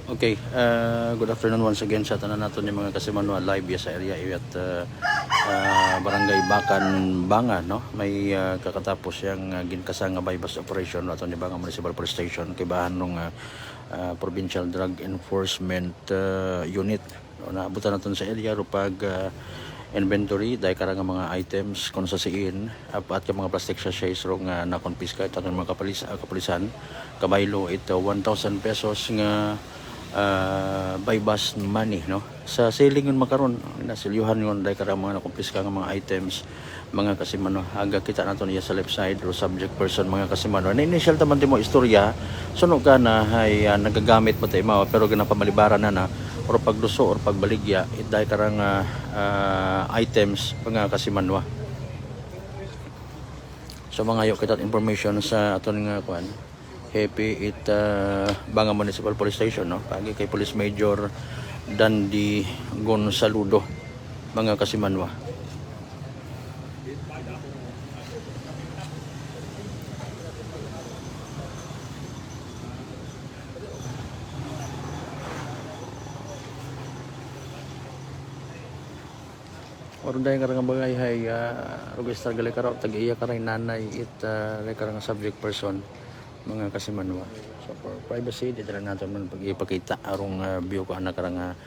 Okay, good afternoon once again sa tanan nato ni mga kasimanwa live sa area at Barangay Bakan Banga, no. May kakatapos yang ginkasa nga bypass operation ato ni Banga Municipal Police Station kay bahan nung Provincial Drug Enforcement Unit. No, naabutan naton sa area rupag inventory dahil karang mga items kung sa siin at mga plastic sachets ro nga na-confiscate aton mga kapulisan kabaylo ito 1,000 pesos nga by bus money, no. Sa sailing yun makaron nasilyuhan yun dahil karang mga nakumpiska nga mga items mga kasimano aga kita naton iya sa left side ro subject person mga kasimano na initial taman mo istorya suno ka na ay nagagamit mo tayo pero ginapamalibaran na or pagduso or pagbaligya dahil karang items mga kasimanwa. So mga yo kita information sa aton nga kuan happy it Banga Municipal Police Station, no, pagi kay Police Major Dandy Gonsaludo mga kasimanwa. Oron dahil karang bagay hay register gali karaw tag iya karay nanay it karang subject person mga kasimanwa. So for privacy dito na natin man pag-ipakita arong view ko anak karang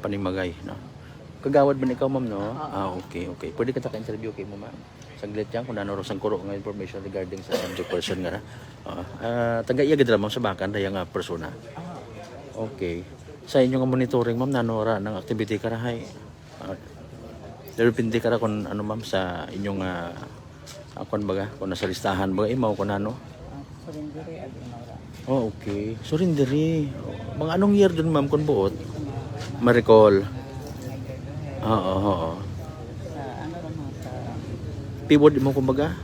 panimagay, no. Kagawad ba ni ikaw, ma'am, no? Okay. Pwede kita ka-interview kay mo, ma'am. Saglit yan kung ano sang kuro nga information regarding sa subject person nga. Taga-iya gid ma'am sa bakan daya nga persona. Okay. Sa inyong monitoring, ma'am, nanora ng activity karahay. Depende kara kung ano, ma'am, sa inyong akon baga kung nasa listahan baga imaw kung ano. Surindiri ag inora. Okay. Surindiri. Mga anong year dun, ma'am, kung buot? Ma-recall. Oo. Sa ano ron ho sa P-word mo kumbaga?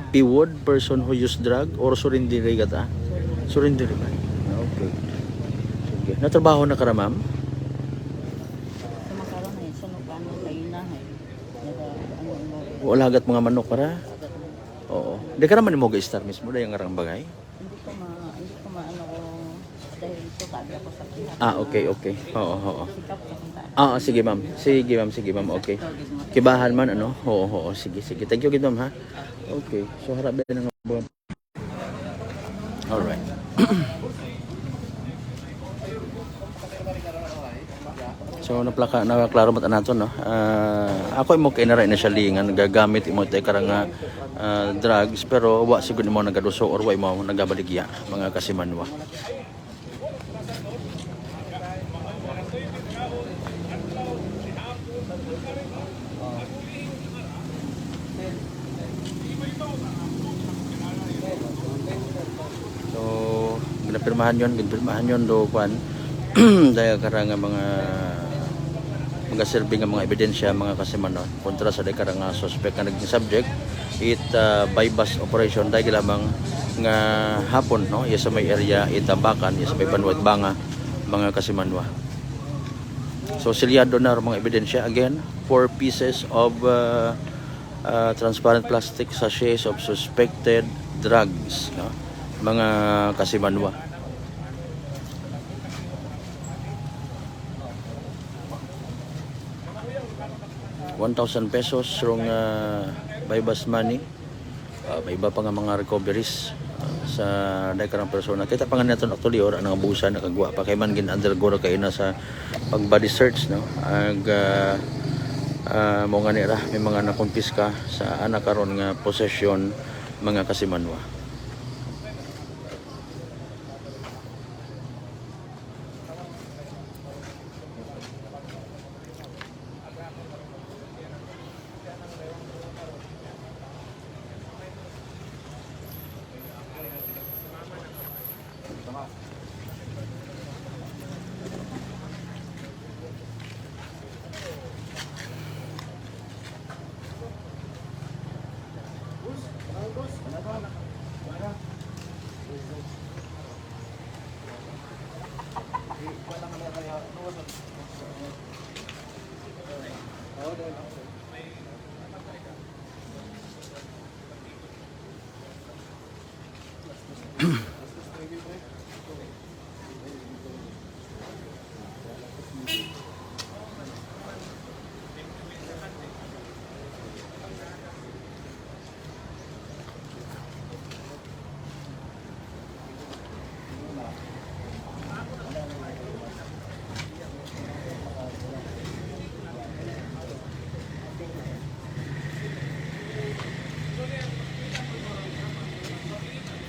P-word, person who use drug or surindiri kata? Surindiri man. Okay. Sige. Natrabaho na ka na, ma'am? sa makaron ay sunog ano kayo na hay. Naga ano mo Wala agat mga manok para? Oo. Di ka naman mo ga-star mismo dahil ang arang bagay? hindi ko maano ko dahil ito sabi ako sa kihat. Okay. Oo. Sikap ko punta. Sige, ma'am. Sige, ma'am. Okay. Kibahan man, ano? Oo. Sige. Thank you, ma'am, ha? Okay. So, harap din ng mga... Alright. So, naklaro mo nato, no? Ako imo kay nara initially nga nagagamit imo tay karang drugs pero wa sigud mo nagaduso or wa imo nagabaligya mga kasimanwa. So, ginapirmahan yon do kwan dahil karang mga serving nga mga ebidensya mga kasimanwa kontra sa karang suspect nga naging subject it by bus operation dahil lamang nga hapon, no, iya sa may area Itabakan, iya sa may Banwat Banga mga kasimanwa. So silyado na mga ebidensya again 4 pieces of transparent plastic sachets of suspected drugs, no, mga kasimanwa. ₱1,000 rong by bus money. May iba pa nga mga recoveries sa dakilang persona. Kita pa nga natin actually or ang abusan nakagwa pa kay man gin undergo kay na sa pag body search, no. Mo nga nira may mga nakumpiska sa anak karon nga possession mga kasimanwa.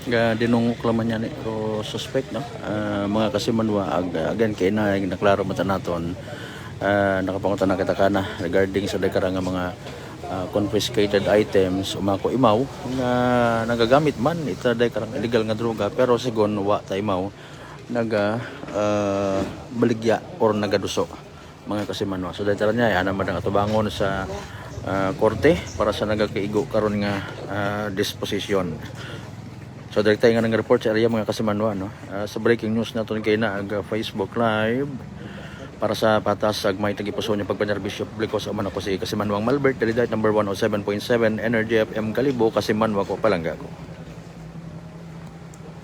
nga dinungok laman niya ni pero suspect no. Mga kasimanwa again kay na naklaro mata naton nakapangutan na kita kana regarding sa dekara nga mga confiscated items umako imaw nga nagagamit man ita day karang illegal nga droga pero sigon wa ta imaw naga baligya or nagaduso mga kasimanwa. So dahil niya ana man ang atubangon sa korte para sa nagakaigo karon nga disposition. So direkta nga nang report sa area mga kasimanwa no. Sa breaking news naton kay na Facebook live para sa patas ag may tagipuso niya pagpanerbisyo publiko sa man ako si Kasimanwang Malbert, Dalidite number 107.7 Energy FM Kalibo, Kasimanwa ko palangga ko.